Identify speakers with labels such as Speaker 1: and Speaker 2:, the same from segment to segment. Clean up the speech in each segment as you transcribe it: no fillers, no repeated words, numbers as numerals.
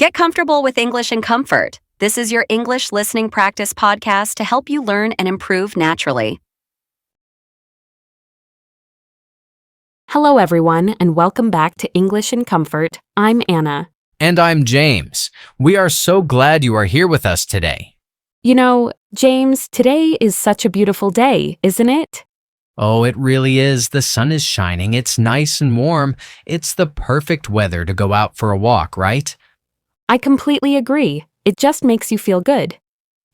Speaker 1: Get comfortable with English and comfort. This is your English listening practice podcast to help you learn and improve naturally.
Speaker 2: Hello, everyone, and welcome back to English and Comfort. I'm Anna.
Speaker 3: And I'm James. We are so glad you are here with us today.
Speaker 2: You know, James, today is such a beautiful day, isn't it?
Speaker 3: Oh, it really is. The sun is shining. It's nice and warm. It's the perfect weather to go out for a walk, right?
Speaker 2: I completely agree. It just makes you feel good.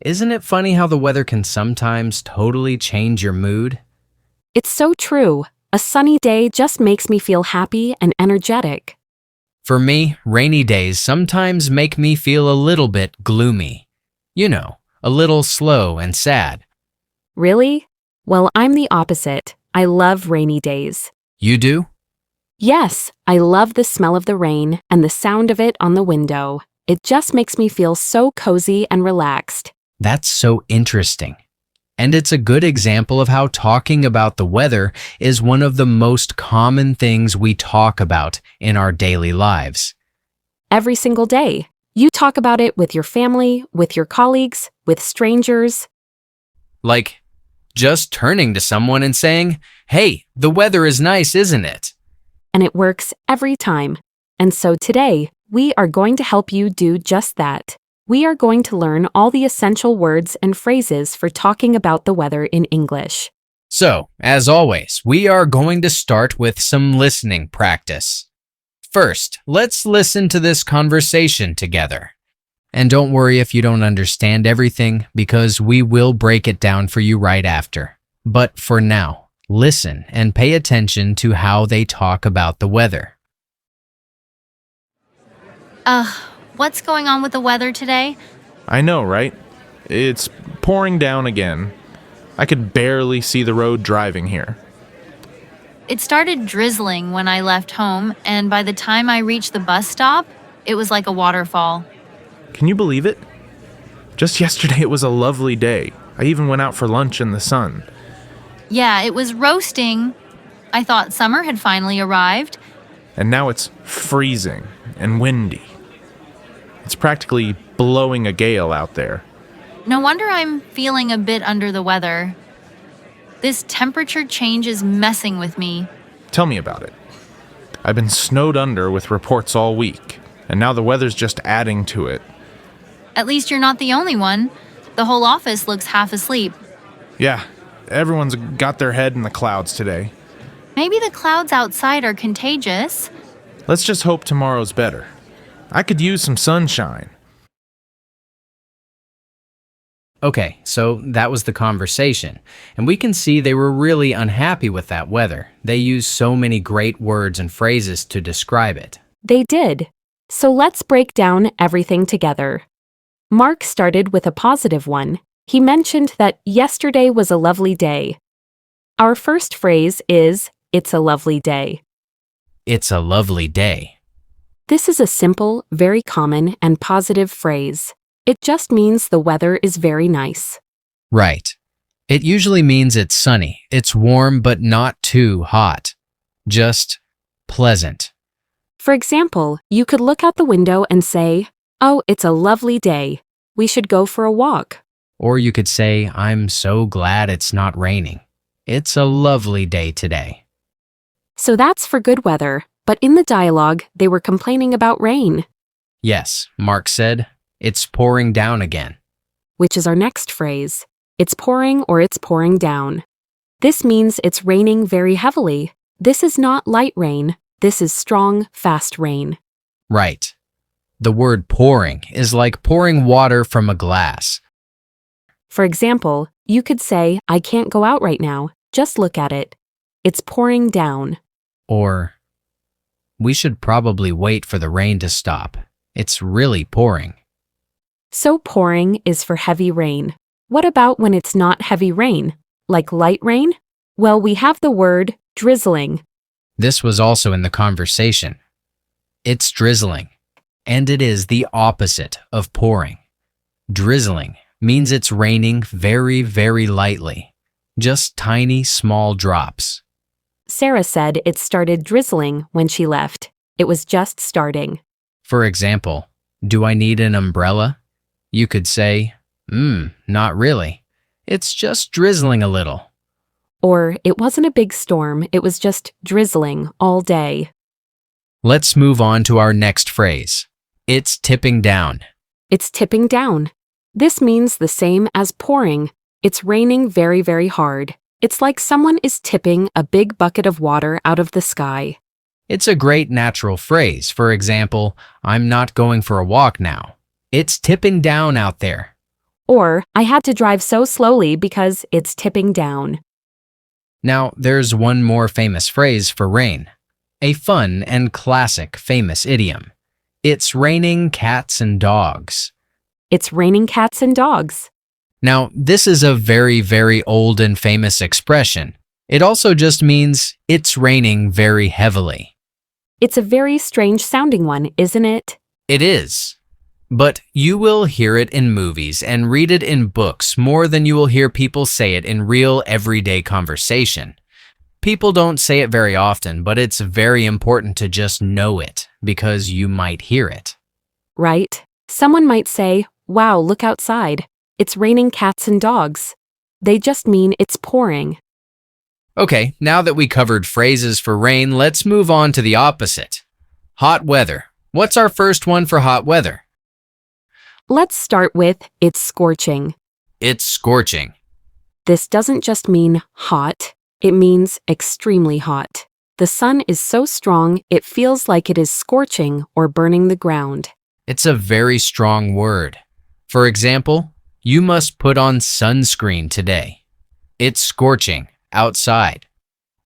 Speaker 3: Isn't it funny how the weather can sometimes totally change your mood?
Speaker 2: It's so true. A sunny day just makes me feel happy and energetic.
Speaker 3: For me, rainy days sometimes make me feel a little bit gloomy. You know, a little slow and sad.
Speaker 2: Really? Well, I'm the opposite. I love rainy days.
Speaker 3: You do?
Speaker 2: Yes, I love the smell of the rain and the sound of it on the window. It just makes me feel so cozy and relaxed.
Speaker 3: That's so interesting. And it's a good example of how talking about the weather is one of the most common things we talk about in our daily lives.
Speaker 2: Every single day. You talk about it with your family, with your colleagues, with strangers.
Speaker 3: Like just turning to someone and saying, "Hey, the weather is nice, isn't it?"
Speaker 2: And it works every time. And so today, we are going to help you do just that. We are going to learn all the essential words and phrases for talking about the weather in English.
Speaker 3: So, as always, we are going to start with some listening practice. First, let's listen to this conversation together. And don't worry if you don't understand everything, because we will break it down for you right after. But for now, listen and pay attention to how they talk about the weather.
Speaker 4: What's going on with the weather today?
Speaker 5: I know, right? It's pouring down again. I could barely see the road driving here.
Speaker 4: It started drizzling when I left home, and by the time I reached the bus stop, it was like a waterfall.
Speaker 5: Can you believe it? Just yesterday it was a lovely day. I even went out for lunch in the sun.
Speaker 4: Yeah, it was roasting. I thought summer had finally arrived.
Speaker 5: And now it's freezing and windy. It's practically blowing a gale out there.
Speaker 4: No wonder I'm feeling a bit under the weather. This temperature change is messing with me.
Speaker 5: Tell me about it. I've been snowed under with reports all week, and now the weather's just adding to it.
Speaker 4: At least you're not the only one. The whole office looks half asleep.
Speaker 5: Yeah, everyone's got their head in the clouds today.
Speaker 4: Maybe the clouds outside are contagious.
Speaker 5: Let's just hope tomorrow's better. I could use some sunshine.
Speaker 3: Okay, so that was the conversation, and we can see they were really unhappy with that weather. They used so many great words and phrases to describe it.
Speaker 2: They did. So let's break down everything together. Mark started with a positive one. He mentioned that yesterday was a lovely day. Our first phrase is, "It's a lovely day."
Speaker 3: It's a lovely day.
Speaker 2: This is a simple, very common, and positive phrase. It just means the weather is very nice.
Speaker 3: Right. It usually means it's sunny, it's warm but not too hot. Just pleasant.
Speaker 2: For example, you could look out the window and say, "Oh, it's a lovely day. We should go for a walk."
Speaker 3: Or you could say, "I'm so glad it's not raining. It's a lovely day today."
Speaker 2: So that's for good weather, but in the dialogue, they were complaining about rain,
Speaker 3: Yes, Mark said, "It's pouring down again."
Speaker 2: which is our next phrase. It's pouring or it's pouring down. This means it's raining very heavily. This is not light rain. This is strong, fast rain.
Speaker 3: Right. The word pouring is like pouring water from a glass.
Speaker 2: For example, you could say, "I can't go out right now. Just look at it. It's pouring down."
Speaker 3: Or, "We should probably wait for the rain to stop. It's really pouring."
Speaker 2: So pouring is for heavy rain. What about when it's not heavy rain, like light rain? Well, we have the word drizzling.
Speaker 3: This was also in the conversation. It's drizzling, and it is the opposite of pouring. Drizzling means it's raining very, very lightly, just tiny, small drops.
Speaker 2: Sarah said it started drizzling when she left. It was just starting.
Speaker 3: For example, Do I need an umbrella? You could say, not really. It's just drizzling a little.
Speaker 2: Or it wasn't a big storm, it was just drizzling all day.
Speaker 3: Let's move on to our next phrase. It's tipping down.
Speaker 2: It's tipping down. This means the same as pouring. It's raining very, very hard. It's like someone is tipping a big bucket of water out of the sky.
Speaker 3: It's a great natural phrase. For example, I'm not going for a walk now. It's tipping down out there.
Speaker 2: Or, I had to drive so slowly because it's tipping down.
Speaker 3: Now, there's one more famous phrase for rain. A fun and classic famous idiom. It's raining cats and dogs.
Speaker 2: It's raining cats and dogs.
Speaker 3: Now, this is a very, very old and famous expression. It also just means it's raining very heavily.
Speaker 2: It's a very strange sounding one, isn't it?
Speaker 3: It is. But you will hear it in movies and read it in books more than you will hear people say it in real everyday conversation. People don't say it very often, but it's very important to just know it because you might hear it.
Speaker 2: Right? Someone might say, "Wow, look outside. It's raining cats and dogs." They just mean it's pouring.
Speaker 3: Okay, now that we covered phrases for rain, let's move on to the opposite. Hot weather. What's our first one for hot weather?
Speaker 2: Let's start with it's scorching.
Speaker 3: It's scorching.
Speaker 2: This doesn't just mean hot, it means extremely hot. The sun is so strong it feels like it is scorching or burning the ground.
Speaker 3: It's a very strong word. For example, you must put on sunscreen today. It's scorching outside.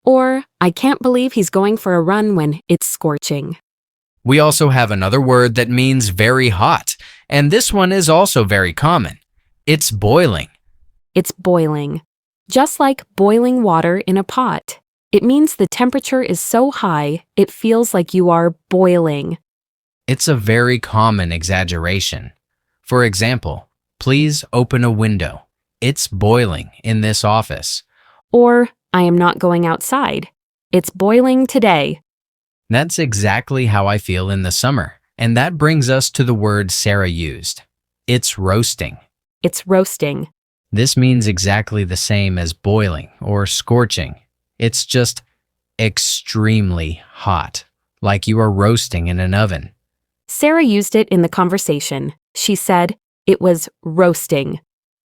Speaker 2: Or, I can't believe he's going for a run when it's scorching.
Speaker 3: We also have another word that means very hot, and this one is also very common. It's boiling.
Speaker 2: It's boiling. Just like boiling water in a pot. It means the temperature is so high, it feels like you are boiling.
Speaker 3: It's a very common exaggeration. For example, please open a window. It's boiling in this office.
Speaker 2: Or, I am not going outside. It's boiling today.
Speaker 3: That's exactly how I feel in the summer. And that brings us to the word Sarah used. It's roasting.
Speaker 2: It's roasting.
Speaker 3: This means exactly the same as boiling or scorching. It's just extremely hot, like you are roasting in an oven.
Speaker 2: Sarah used it in the conversation. She said it was roasting.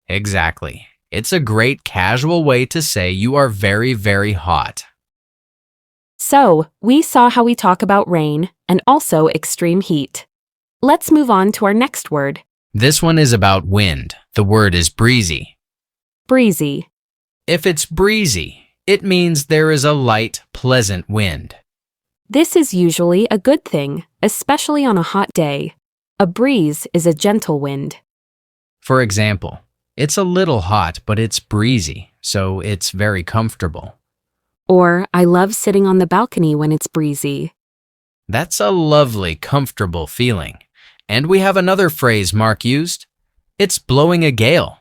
Speaker 3: Exactly. It's a great casual way to say you are very, very hot.
Speaker 2: So, we saw how we talk about rain and also extreme heat. Let's move on to our next word.
Speaker 3: This one is about wind. The word is breezy.
Speaker 2: Breezy.
Speaker 3: If it's breezy, it means there is a light, pleasant wind.
Speaker 2: This is usually a good thing, especially on a hot day. A breeze is a gentle wind.
Speaker 3: For example, it's a little hot, but it's breezy, so it's very comfortable.
Speaker 2: Or, I love sitting on the balcony when it's breezy.
Speaker 3: That's a lovely, comfortable feeling. And we have another phrase Mark used. It's blowing a gale.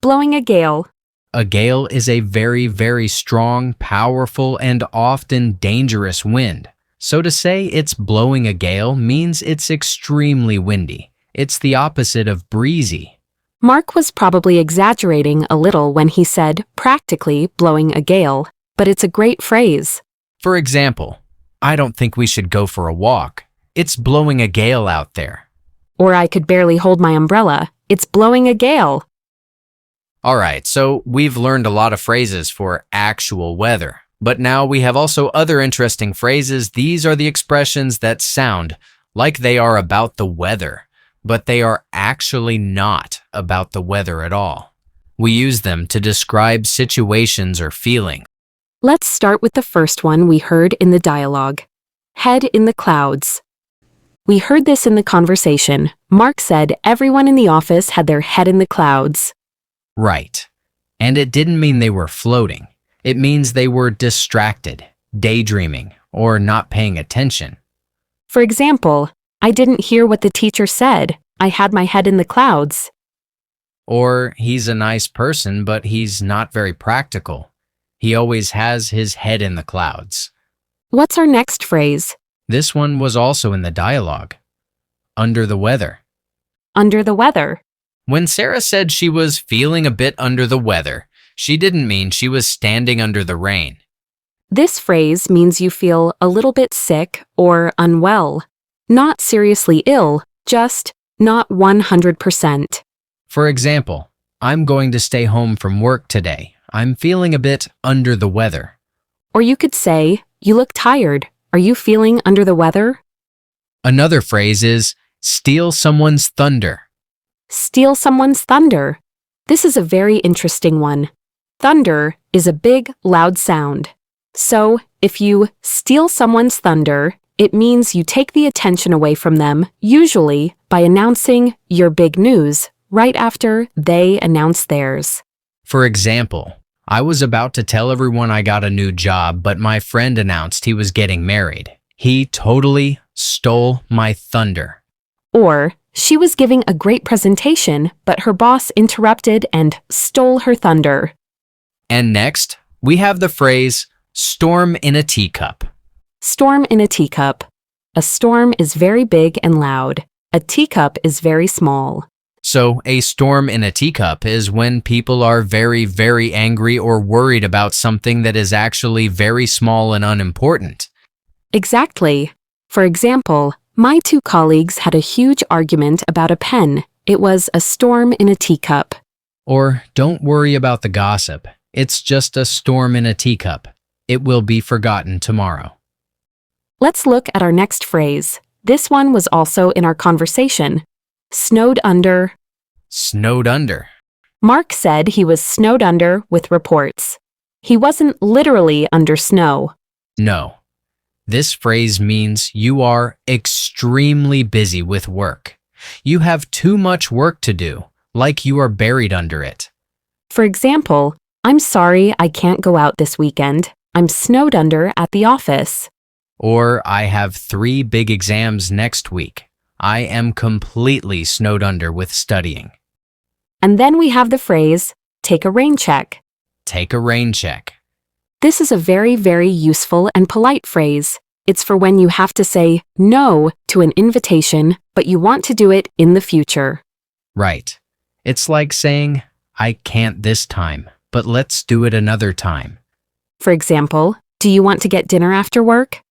Speaker 2: Blowing a gale.
Speaker 3: A gale is a very, very strong, powerful, and often dangerous wind. So to say it's blowing a gale means it's extremely windy. It's the opposite of breezy.
Speaker 2: Mark was probably exaggerating a little when he said practically blowing a gale, but it's a great phrase.
Speaker 3: For example, I don't think we should go for a walk. It's blowing a gale out there.
Speaker 2: Or I could barely hold my umbrella. It's blowing a gale.
Speaker 3: All right, so we've learned a lot of phrases for actual weather. But now we have also other interesting phrases. These are the expressions that sound like they are about the weather, but they are actually not about the weather at all. We use them to describe situations or feelings.
Speaker 2: Let's start with the first one we heard in the dialogue. Head in the clouds. We heard this in the conversation. Mark said everyone in the office had their head in the clouds.
Speaker 3: Right. And it didn't mean they were floating. It means they were distracted, daydreaming, or not paying attention.
Speaker 2: For example, I didn't hear what the teacher said. I had my head in the clouds.
Speaker 3: Or he's a nice person, but he's not very practical. He always has his head in the clouds.
Speaker 2: What's our next phrase?
Speaker 3: This one was also in the dialogue. under the weather.
Speaker 2: Under the weather.
Speaker 3: When Sarah said she was feeling a bit under the weather, she didn't mean she was standing under the rain.
Speaker 2: This phrase means you feel a little bit sick or unwell. Not seriously ill, just not 100%.
Speaker 3: For example, I'm going to stay home from work today. I'm feeling a bit under the weather.
Speaker 2: Or you could say, you look tired. Are you feeling under the weather?
Speaker 3: Another phrase is steal someone's thunder.
Speaker 2: Steal someone's thunder. This is a very interesting one. Thunder is a big, loud sound. So, if you steal someone's thunder, it means you take the attention away from them, usually by announcing your big news right after they announce theirs.
Speaker 3: For example, I was about to tell everyone I got a new job, but my friend announced he was getting married. He totally stole my thunder.
Speaker 2: Or, she was giving a great presentation, but her boss interrupted and stole her thunder.
Speaker 3: And next, we have the phrase storm in a teacup.
Speaker 2: Storm in a teacup. A storm is very big and loud. A teacup is very small.
Speaker 3: So, a storm in a teacup is when people are very, very angry or worried about something that is actually very small and unimportant.
Speaker 2: Exactly. For example, my two colleagues had a huge argument about a pen. It was a storm in a teacup.
Speaker 3: Or, don't worry about the gossip. It's just a storm in a teacup. It will be forgotten tomorrow.
Speaker 2: Let's look at our next phrase. This one was also in our conversation. Snowed under.
Speaker 3: Snowed under.
Speaker 2: Mark said he was snowed under with reports. He wasn't literally under snow.
Speaker 3: No. This phrase means you are extremely busy with work. You have too much work to do, like you are buried under it.
Speaker 2: For example, I'm sorry I can't go out this weekend. I'm snowed under at the office.
Speaker 3: Or I have 3 big exams next week. I am completely snowed under with studying.
Speaker 2: And then we have the phrase, take a rain check.
Speaker 3: Take a rain check.
Speaker 2: This is a very, very useful and polite phrase. It's for when you have to say no to an invitation, but you want to do it in the future.
Speaker 3: Right. It's like saying, I can't this time, but let's do it another time.
Speaker 2: For example, do you want to get dinner after work?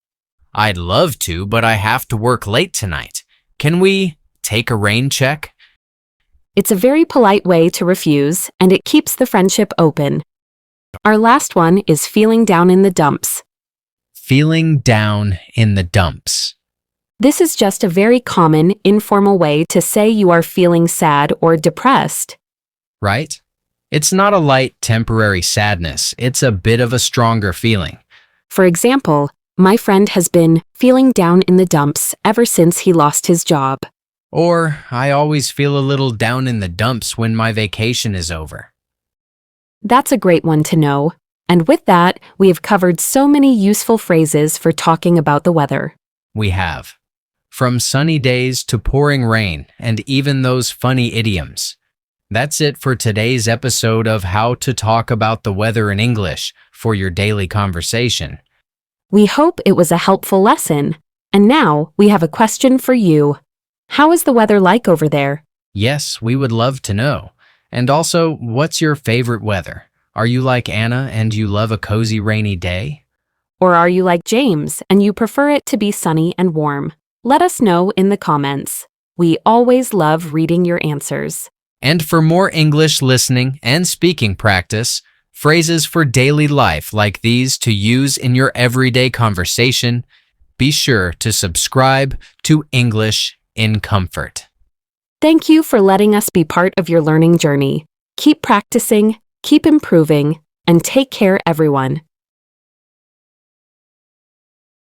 Speaker 3: I'd love to, but I have to work late tonight. Can we take a rain check?
Speaker 2: It's a very polite way to refuse, and it keeps the friendship open. Our last one is feeling down in the dumps.
Speaker 3: Feeling down in the dumps.
Speaker 2: This is just a very common, informal way to say you are feeling sad or depressed.
Speaker 3: Right? It's not a light, temporary sadness. It's a bit of a stronger feeling.
Speaker 2: For example, my friend has been feeling down in the dumps ever since he lost his job.
Speaker 3: Or, I always feel a little down in the dumps when my vacation is over.
Speaker 2: That's a great one to know. And with that, we have covered so many useful phrases for talking about the weather.
Speaker 3: We have. From sunny days to pouring rain, and even those funny idioms. That's it for today's episode of How to Talk About the Weather in English for your daily conversation.
Speaker 2: We hope it was a helpful lesson. And now, we have a question for you. How is the weather like over there?
Speaker 3: Yes, we would love to know. And also, what's your favorite weather? Are you like Anna and you love a cozy rainy day?
Speaker 2: Or are you like James and you prefer it to be sunny and warm? Let us know in the comments. We always love reading your answers.
Speaker 3: And for more English listening and speaking practice, phrases for daily life like these to use in your everyday conversation, be sure to subscribe to English in Comfort.
Speaker 2: Thank you for letting us be part of your learning journey. Keep practicing, keep improving, and take care, everyone.